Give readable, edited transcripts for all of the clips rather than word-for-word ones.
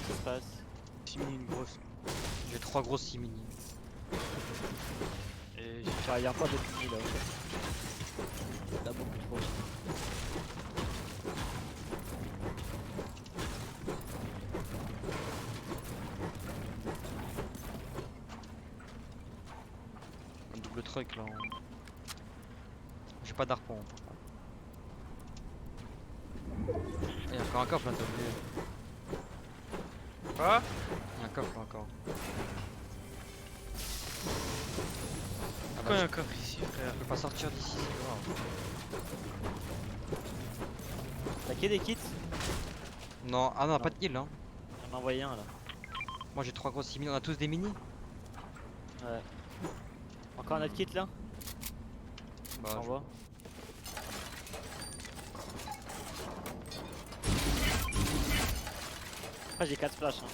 Qu'est-ce qui se passe? 6 mini, une grosse. J'ai 3 grosses 6 mini. Et j'ai Ah, y'a encore des mini là, ok. Là, beaucoup trop. Un double truc là. J'ai pas d'arpon. Il y a encore un coffre là, t'as oublié. Quoi? Il y a un coffre là encore. Ah Pourquoi il y a bah, un coffre ici, frère? je peux pas sortir d'ici, c'est grave. T'as qui des kits? Non, ah non, Non. pas de heal hein. J'en ai envoyé un là. Moi j'ai 3 grosses 6 mini, on a tous des mini. Ouais. Encore un autre kit là? Bah, J'envoie. Après j'ai 4 flashs hein.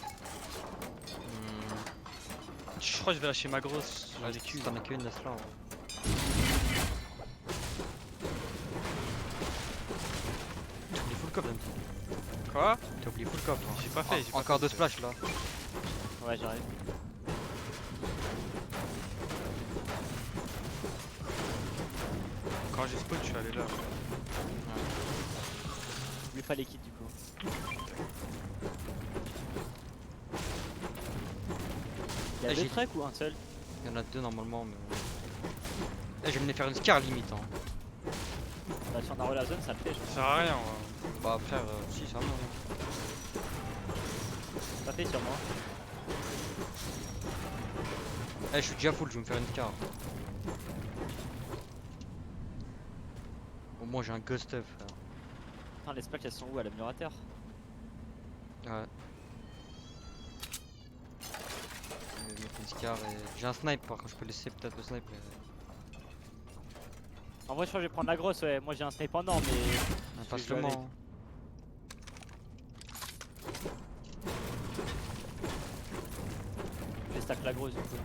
Je crois que je vais lâcher ma grosse. J'en ai Si qu'une. t'en as qu'une, laisse-la. Ouais. T'as oublié full coffre même. Quoi? T'as oublié full coffre. Hein. J'ai pas fait. j'ai pas Encore fait. 2 splash là. Ouais, j'arrive. Quand j'ai spawn, je suis allé là. N'oublie pas les kits du coup. Y'a Eh, deux j'ai- trucs ou un seul? Il y en a 2 normalement, mais. Eh, je vais venir faire une scar limite. Hein. Bah si on a la zone ça le fait je Ça pense. sert à rien, ouais. Bah, frère, si, ça va. Ça fait sur moi. Eh, je suis déjà full, je vais me faire une scar. Au moins, j'ai un ghost stuff, frère. Putain les splats elles sont où à l'améliorateur? Ouais. Je vais mettre une scar et. J'ai un snipe, par contre, je peux laisser peut-être le snipe. En vrai je crois que je vais prendre la grosse ouais. Moi j'ai un snipe en or mais. Mais Je pas vais jouer seulement. avec. Hein. Je vais stack la grosse du coup.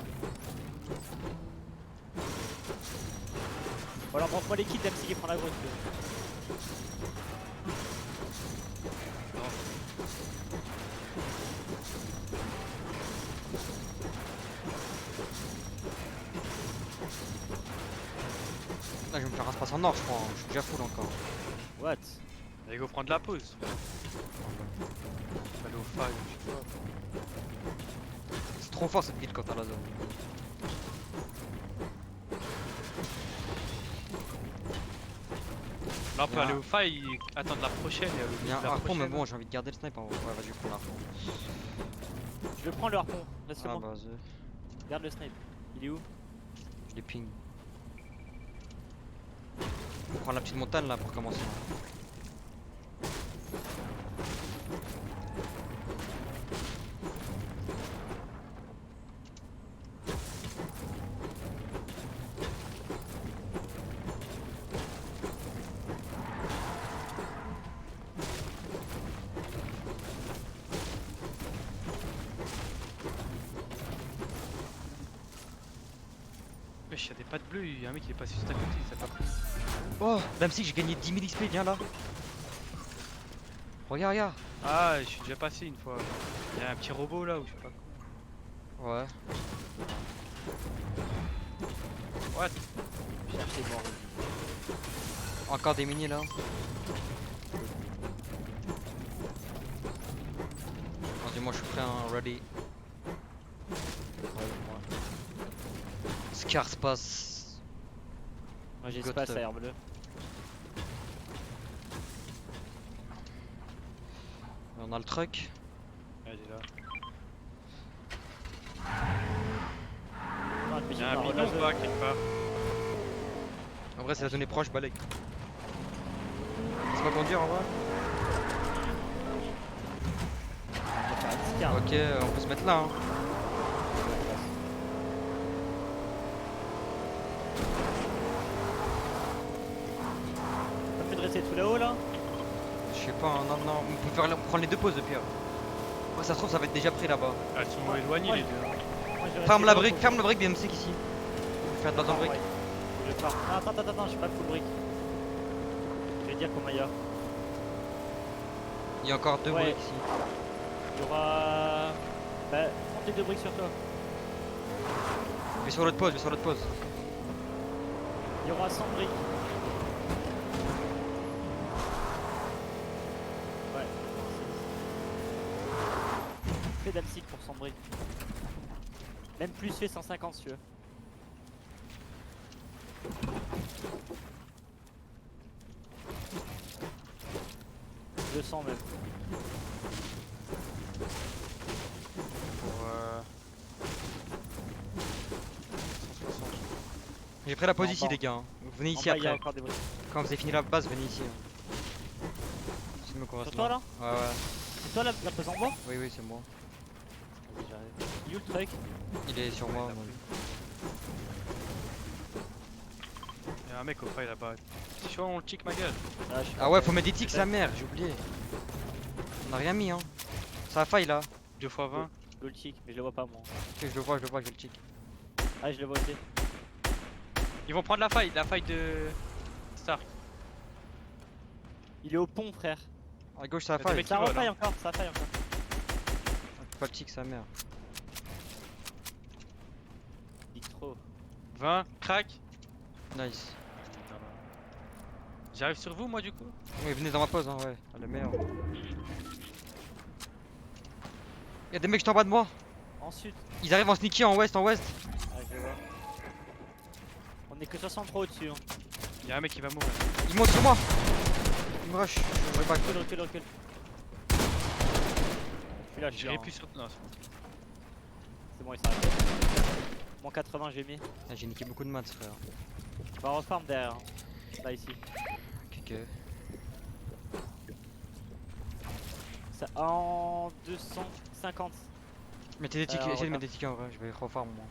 Ou alors prends-moi les kits MC qui prend la grosse. Là, je vais me faire un space en or, je crois. Hein. Je suis déjà full encore. What? Allez, go prendre la pause. Aller au fire, je sais pas. C'est trop fort cette build quand t'as la zone. Là, on peut Y a aller un- au faille et attendre la prochaine. Et Il y a un la harpon, mais prochaine. bon, j'ai envie de garder le snipe. Hein. Ouais, vas-y, prends l'arpon. Je vais prendre le harpon. Ah, Laisse-le-moi. bah, vas-y. Garde le snipe. Il est où? Je les ping. On prend la petite montagne là pour commencer. Wesh, y'a des pattes bleues, y'a un mec qui est passé juste à côté, il s'est pas pris. Oh, même si j'ai gagné 10 000 XP, viens là. Regarde, regarde. Ah, je suis déjà passé une fois. Y'a un petit robot là ou je sais pas quoi. Ouais. What? Cherchez mort. Encore des mini là. Vas-y, moi je suis prêt, hein, ready. Scar passe. Moi j'ai God espace stuff. à air bleu. On a le truc. Ah, il est là. Non, mais Y'a un bidon ou pas quelque part? En vrai, c'est la zone est proche, balèque. C'est pas conduire en vrai. On va faire une scar. Ok, on peut se mettre là. Hein. T'as fait de rester tout là-haut là? Je sais pas, hein, non, non. On peut faire, prendre les deux pauses de pire. Ouais, ça se trouve, ça va être déjà pris là-bas. Ah, ils sont éloignés Ouais. les deux. Hein. Moi, je vais Ferme rester la là-haut brique, pour- ferme la brique BMC ici. On peut faire de la Ah, brique. ouais. Je pars. Ah, attends, je suis pas full brick. Je vais dire comment il y a. Il y a encore deux Ouais. briques ici. Il y aura... Bah, prends tes 2 briques sur toi. Je vais sur l'autre pause, je vais sur l'autre pause. Il y aura 100 briques. Ouais. Fais d'Alcic pour 100 briques. Même plus, fais 150 si tu veux. « 200 même. Pour 160. J'ai pris la pause En ici bas. les gars. Vous venez En ici bas, il y a après. encore des briques. Quand vous avez fini la base, venez ici. C'est mieux qu'on reste Sur toi là? Ouais ouais. C'est toi la pose en bois? Oui oui c'est moi. Vas-y, j'arrive. Il est où le truc? Il est sur moi. il a pris. Il y a un mec au file là-bas. C'est chaud, on le check ma gueule. Ah, je suis Ah ouais pas faut mettre des tics sa mère, j'ai oublié. On a rien mis hein. Ça a faille là. 2 x 20. Gold chick, mais je le vois pas moi. Ok, je le vois, je vais le check. Ah, je le vois aussi. Ils vont prendre la faille de Stark. Il est au pont, frère. À gauche ça a Des faille. mecs- Ça vole, refaille hein. encore, ça faille encore. Pas le check sa mère. Pique trop. 20, crack. Nice. J'arrive sur vous moi du coup. Oui venez dans ma pause hein ouais. Ah, le meilleur. Y'a des mecs juste en bas de moi. Ensuite, Ils arrivent en sneaky en ouest, en ouest. ah, je vais voir. On est que 63 au-dessus. Hein. Il y a un mec qui va mourir. Ils montent sur moi. Ils me rush. Je vais back. Recule, recule, recule. Je suis là, je suis là. J'irai Hein. plus sur. Non, c'est bon. C'est bon, il s'arrête. Mon 80, j'ai mis. Ah, j'ai niqué beaucoup de maths frère. On va refarm derrière. Hein. Là, ici. Ok. Ça, en 250. Mettez des tickets, Alors, essayez de regarde. mettre des tickets en vrai, je vais refarm moi.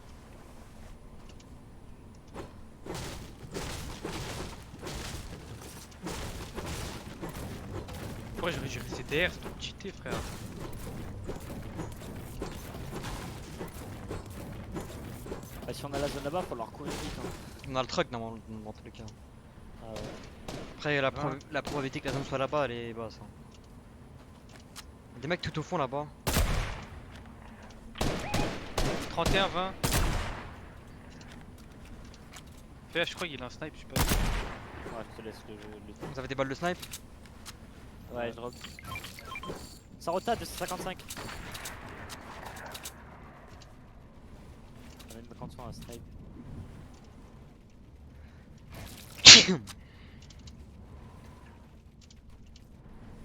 Pourquoi j'ai resté derrière, c'est trop cheaté frère. Bah, si on a la zone là-bas, faut leur courir vite. Hein. On a le truck dans tous les cas. Ah ouais. Après la, Ouais. la probabilité que la zone soit là-bas elle est basse. Hein. Des mecs tout au fond là-bas. 31, 20. Fais, je crois qu'il a un snipe, je sais pas. Ouais, je te laisse le... Vous avez des balles de snipe? Ouais, je drop. Ça rota 255. On a une canton à snipe.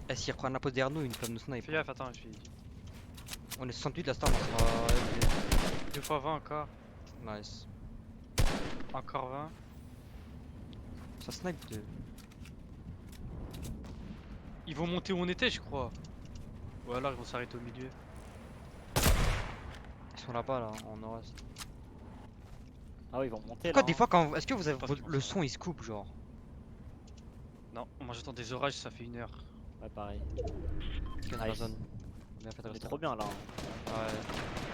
Eh s'ils reprennent la pause derrière nous, ils nous peuvent nous snipe. Fais gaffe, attends, je vais. On est 68 la star, on sera... 2 x 20 encore. Nice. Encore 20. Ça snipe de... Ils vont monter où on était, je crois. Ou alors ils vont s'arrêter au milieu. Ils sont là-bas là, en nord-est. Ah oui, ils vont monter Pourquoi là. des hein. fois quand... Est-ce que vous avez... Pas sûr. Le son il se coupe genre? Non, moi j'attends des orages, ça fait 1 heure. Ouais, pareil. Parce qu'il y a Nice. la zone. Bien fait de On est rester trop là. bien là. Hein. Ouais.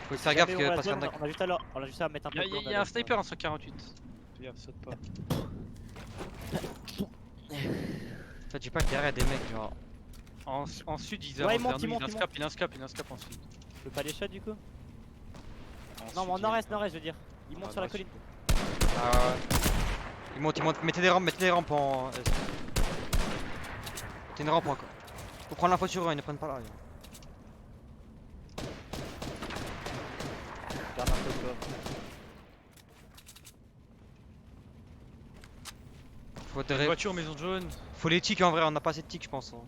Faut faire gaffe Jamais que on a la parce qu'il y zone, en a... on a juste on a juste à mettre un peu de Il y a un sniper en 148. Fais gaffe, saute pas. En fait j'ai pas que derrière il y a des mecs genre... En sud, ils Ouais, avancent il monte, vers il nous, monte, il a un il scap, il a un scap, il a un scap en sud. Je peux pas les shots du coup? En Non, sud, mais en il- nord-est, nord-est, je veux dire. Ils montent Ah, sur la nord-est, colline. Ah ouais. Ils montent, mettez des rampes en... est. Mettez une rampe encore. Faut prendre l'info sur eux, ils ne prennent pas là. Garde un peu de toi. Faut, Une voiture, maison jaune. faut les tics en vrai, on a pas assez de tics je pense. Hein.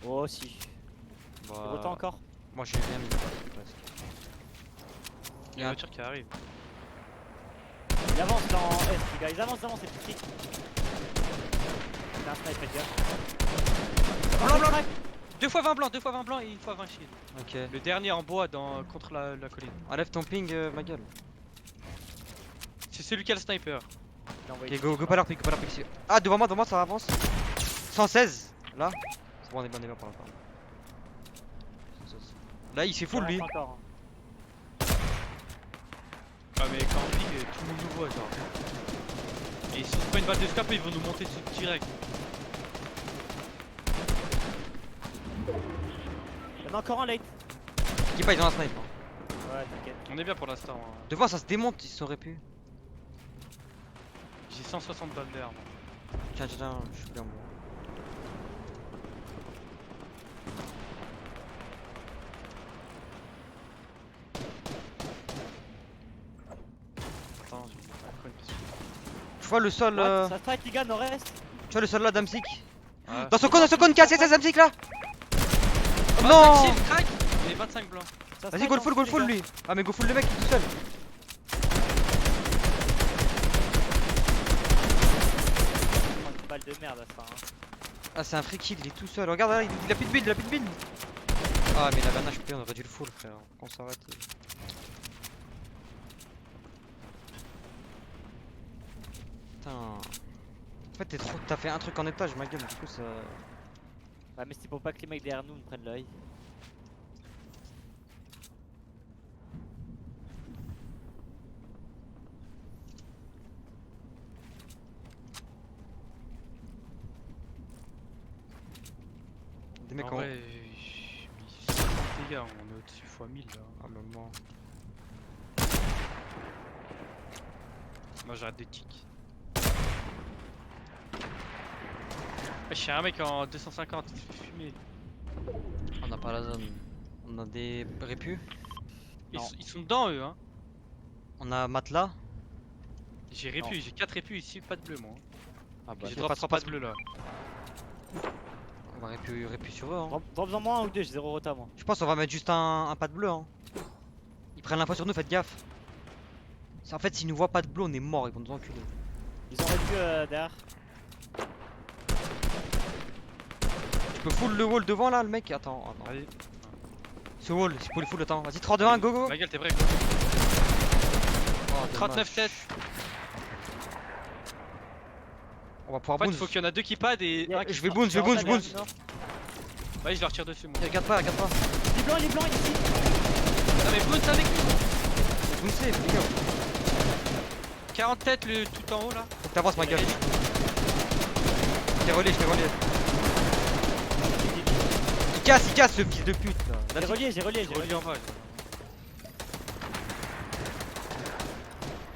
Oh si. Bah, C'est autant encore? moi j'ai rien mis presque. Il y a une voiture qui arrive. Ils avancent dans est, les gars, ils avancent, c'est petit. Il a un snipe, les gars. Blanc, blanc. 2 x 20 blanc, 2 x 20 blanc et 1 x 20 shield. Ok. Le dernier en bois contre la colline. Enlève ton ping ma gueule. C'est celui qui a le sniper. Il a envoyé Ok go pas leur pick, Ah devant moi ça avance. 116 là. C'est bon on est bien pour l'instant. 116. Là il s'est full lui. Encore, hein. Ah mais quand on pique, tout le monde nous voit genre. Et si on prend une balle de scap, ils vont nous monter dessus direct. Il y en a encore un late. T'inquiète pas, ils ont un snipe. Hein. Ouais, t'inquiète. On est bien pour l'instant. Hein. Devant, ça se démonte, ils auraient pu. J'ai 160 balles d'air. moi. Tiens, tiens, tiens, je suis bien bon. Attends, je vais mettre un coin parce que- Tu vois le sol, What Ça strike les gars, nord-est. tu vois le sol là, Damsik. Ah, Dans ce cône, cassé, c'est Damsik là. Oh, Non. Maxime, crack. Il est 25 blancs. Ça Vas-y, strike go en dessous, full les lui. Ah, mais go full le mec, il est tout seul. gars. Une balle de merde à ça. Hein. Ah, c'est un free kill, il est tout seul. Regarde là, il a plus de build, il a plus de build. Ah, mais il avait un HP, on aurait dû le full, frère. Qu'on s'arrête. Putain. En fait, t'as fait un truc en étage, ma gueule, du coup ça. Ouais, mais c'est pour pas que les mecs derrière nous me prennent l'œil. Des mecs En en. vrai, j'ai mis 50 dégâts, on est au-dessus x 1000 là. Ah, maman. Moi j'arrête des tics. Je suis un mec en 250, il se fait fumer. On n'a pas la zone. On a des répus. Non. Ils sont dedans eux hein. On a matelas. J'ai répu, j'ai 4 répus ici, pas de bleu moi. Ah J'ai drop 3 passes bleues là. On va répu sur eux. Hein. Drop-en moi un ou deux, j'ai 0 rota moi. Je pense qu'on va mettre juste un pas de bleu. Hein. Ils prennent l'info sur nous, faites gaffe. En fait, s'ils nous voient pas de bleu, on est mort, ils vont nous enculer. Ils ont réduit derrière. Tu peux full le wall devant là, le mec. Attends, attends. Allez, Ce wall, c'est pour les full le temps. Vas-y, 3, 2, 1, go go. ma gueule t'es vrai quoi. Oh, 39 dommage. têtes. On va pouvoir En fait, bounce. faut qu'il y en a deux qui padent et. Yeah, un qui Je vais sort. bounce, je vais bounce, je bounce. Vas-y, je leur tire dessus moi. Regarde pas, regarde pas. Il est blanc ici. Ah, mais bounce avec lui. Bouncez, les gars. 40 têtes le tout en haut là. Faut que t'avances, ma gueule. Je t'ai relais, je t'ai relais. Il casse ce fils de pute là. J'ai relié, j'ai relié, Je j'ai relis relié. en bas.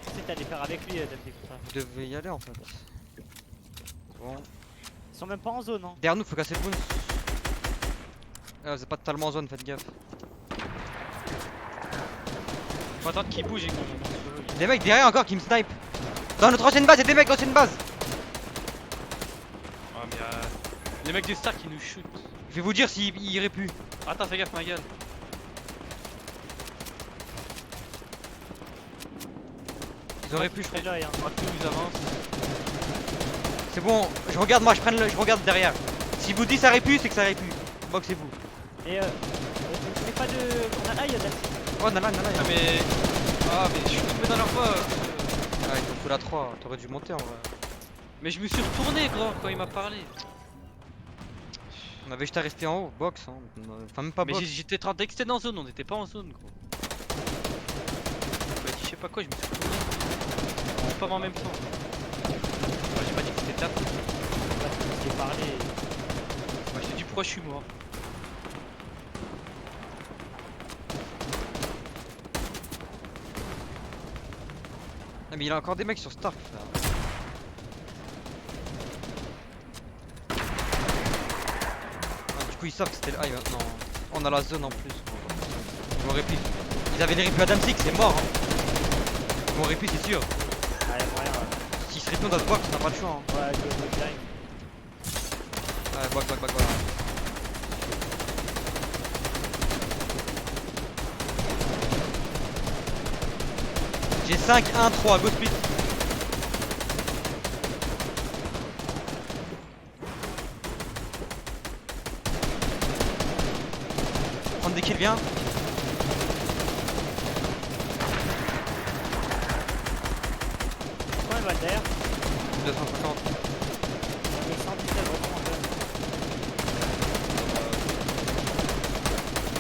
Tu sais, t'allais faire avec lui, Damsik, tout ça. Vous devez y aller en fait. Bon. Ils sont même pas en zone, hein. Derrière nous, faut casser le bounce. Ah, vous êtes pas totalement en zone, faites gaffe. Faut attendre qu'il bouge et qu'on monte sur eux. Des mecs derrière encore qui me snipe. Dans notre ancienne base, y'a des mecs dans l'ancienne base. Ah, mais les mecs des stars qui nous shootent. Je vais vous dire s'ils iraient plus. Attends, fais gaffe, ma gueule. Ils auraient pu, je Près crois. de l'œil, hein. On va plus nous avance. C'est bon, je regarde moi, je regarde derrière. Si vous dites ça aurait pu, c'est que ça aurait pu. Boxez-vous. Et tu mets pas de. On a aïe, Damsik. Oh, Nala, Nala. Ah, mais. Ah, mais je suis tombé dans leur voie. Ah, il te faut la 3, t'aurais dû monter en vrai. Mais je me suis retourné, gros, quand il m'a parlé. On avait juste à rester en haut, box. Hein. Enfin, même pas Mais box. j'étais dès que c'était en zone, on n'était pas en zone, gros. Il m'a dit, je sais pas quoi, je me suis retourné. On spam en même temps. Moi, j'ai pas dit que c'était tap. J'ai parlé. Moi, j'ai dit pourquoi je suis mort. Ah, mais il y a encore des mecs sur Stark, frère. Ah, du coup, ils savent que c'était le. Ah, non. On a la zone en plus. Ils vont réplique. Ils avaient les répus à Damsik, c'est mort. Hein. Ils vont réplique, c'est sûr. Ah, y'a moyen. S'ils se répondent dans ce box, on n'a pas le choix. Hein. Ouais, go direct. Ouais, box, voilà. J'ai 5, 1, 3, go split. Prendre des kills, viens. Combien de balles derrière 250. On est 117 vraiment en zone.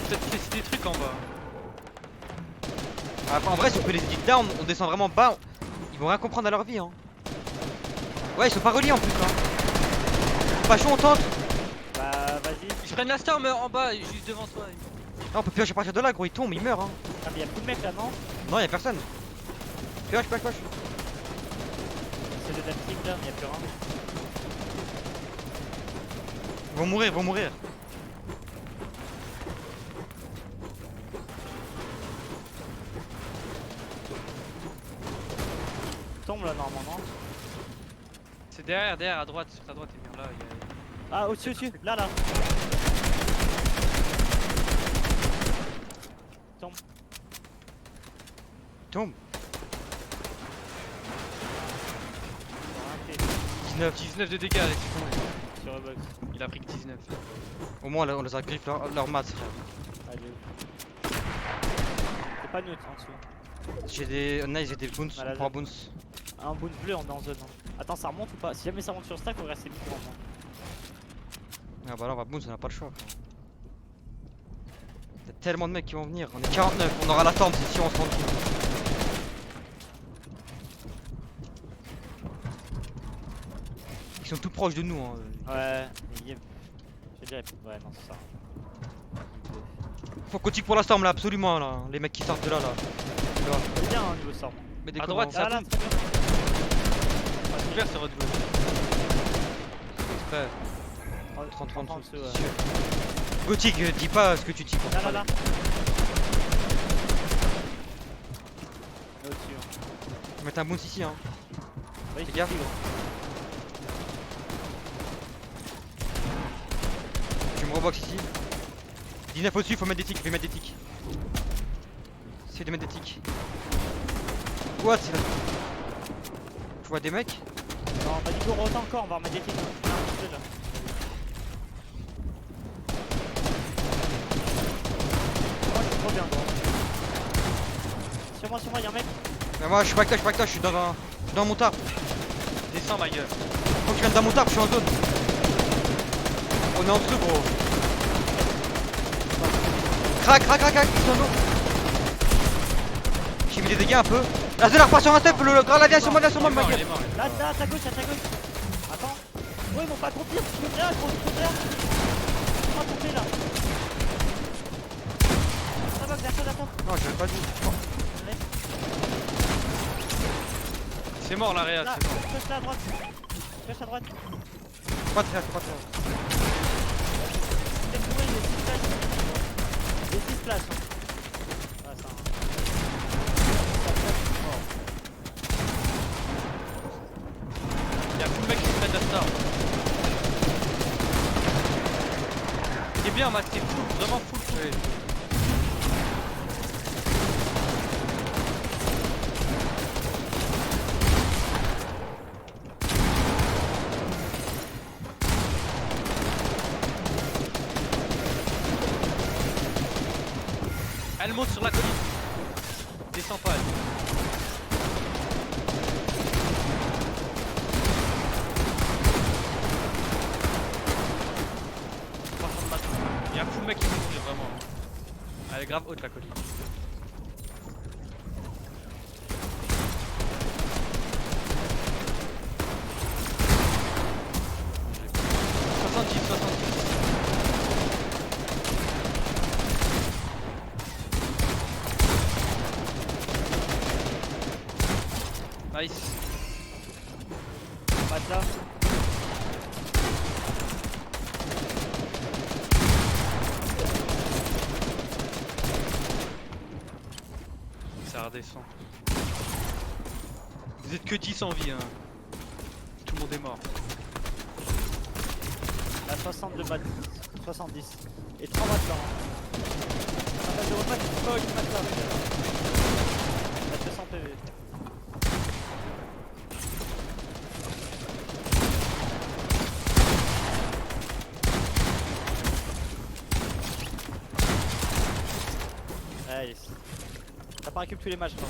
Peut-être laisser des trucs en bas. En vrai, si on peut les edit down, on descend vraiment bas. Ils vont rien comprendre à leur vie. Hein. Ouais, ils sont pas reliés en plus. Hein. Pas chaud, on tente. Bah, vas-y. Ils se prennent la star, mais en bas, juste devant toi. Ah, on peut piocher à partir de là, gros, il tombe, il meurt. Hein. Ah, mais y'a plus de mecs là, non? Non, y'a personne. Pioche. C'est le Damsic là, mais y'a plus rien. Ils vont mourir. Tombe là, normalement. C'est derrière, à droite, sur ta droite, et bien là, il y a. Ah, au-dessus, là. Tombe. Rien fait 19. 19 de dégâts, laisse tomber. sur le box. Il a pris que 19. Au moins, on les a griffé leur masse, frère. Allez. C'est pas neutre en dessous. J'ai des. Nice, j'ai des boons. Malade. On prend boons. Un boon bleu, on est en zone. Hein. Attends, ça remonte ou pas? Si jamais ça monte sur stack, faut rester micro en moins. Ah bah là, on va boons, on a pas le choix. Frère. Y'a tellement de mecs qui vont venir. On est 49, on aura la tente si on se rend compte. Ils sont tout proches de nous. Hein. Ouais, mais je dirais. Ouais, non, c'est ça. Faut qu'on tique pour la storm là, absolument là. Les mecs qui sortent de là. C'est bien, hein, niveau sort. Mais des À commandes. droite, ça Ah là, tombe. très bien. Ah, c'est ouvert, c'est Red Bull. Frère, Oh, 30 en dessous, ouais. Gothic, dis pas ce que tu tiques. Là. Au-dessus. Hein. On va mettre un bounce ici. Hein. Oui, Fais gaffe. ici, gros. Je me rebox ici. 19 au-dessus, faut mettre des tics, je vais mettre des tics. Essaye de mettre des tics. What? C'est là. Je vois des mecs. Non, bah du coup, autant encore, on va remettre des tics. Hein. Ah, un petit peu, là. Moi, je suis trop bien, gros. Sur moi, y'a un mec. Mais moi je suis pas avec toi, je suis dans mon tard. Descends, ma gueule. Faut que tu viennes dans mon tard, je suis en zone. On est en dessous, gros. Crac, ils sont en eau. J'ai mis des dégâts un peu. La zone repart sur un step, le grand là, viens sur moi, ma Il est gueule. mort. Là, à ta gauche. Attends. Oh, ils m'ont pas compris, tu peux bien, gros, tu peux bien. Laisse-moi tomber là. Ça va, derrière. Non, j'avais pas dit. C'est mort, la réa, Là, c'est mort. pioche là à droite. Pioche à droite. Faut pas tirer. T'es bourré, il est 6 places. Il est 6 places. Ah, ça. Y'a full mec qui se met à star. C'est bien, Matt, c'est full, vraiment full. Elle monte sur la colline. Descends pas, elle. Il y a un full mec qui va mourir vraiment. Elle est grave haute la colline. Nice. Matelas. Ça redescend. Vous êtes que 10 en vie, hein. Tout le monde est mort. La 62 mat 70. Et 3 matelas. Hein. Ça va de repas, tu peux pas avec le matelas. Il a 200 PV. Nice. T'as pas récupéré tous les matchs, toi.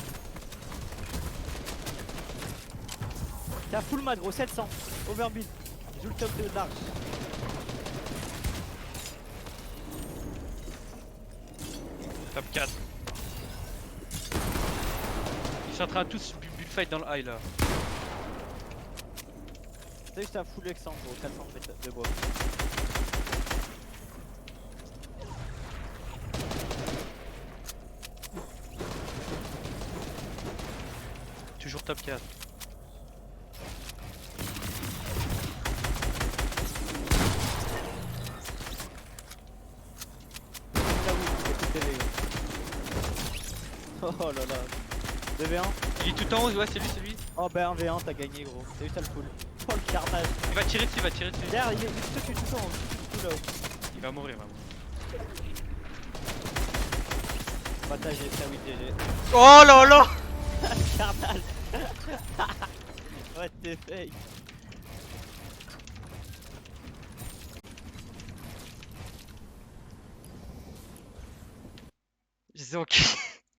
T'as full mat, gros, 700. Overbuild. Joue le top de large. Top 4. Ils sont en train de tous bullfight dans le high là. T'as juste un full Exxon, gros, 400 mètres de bois. toujours top 4. Là oui, c'est DV. Oh là là. DV1. Il est tout en haut, ouais, c'est lui, c'est lui. Oh bah 1v1, t'as gagné gros. T'as eu ça le full. Oh le carnage. Il va tirer dessus, il va tirer dessus. Derrière, il est tout en haut, tout là-haut. Il va mourir, il va mourir. Bataille, j'ai ça, oui, GG. Oh là là. Carnage. What the fake. J'ai zéro kill.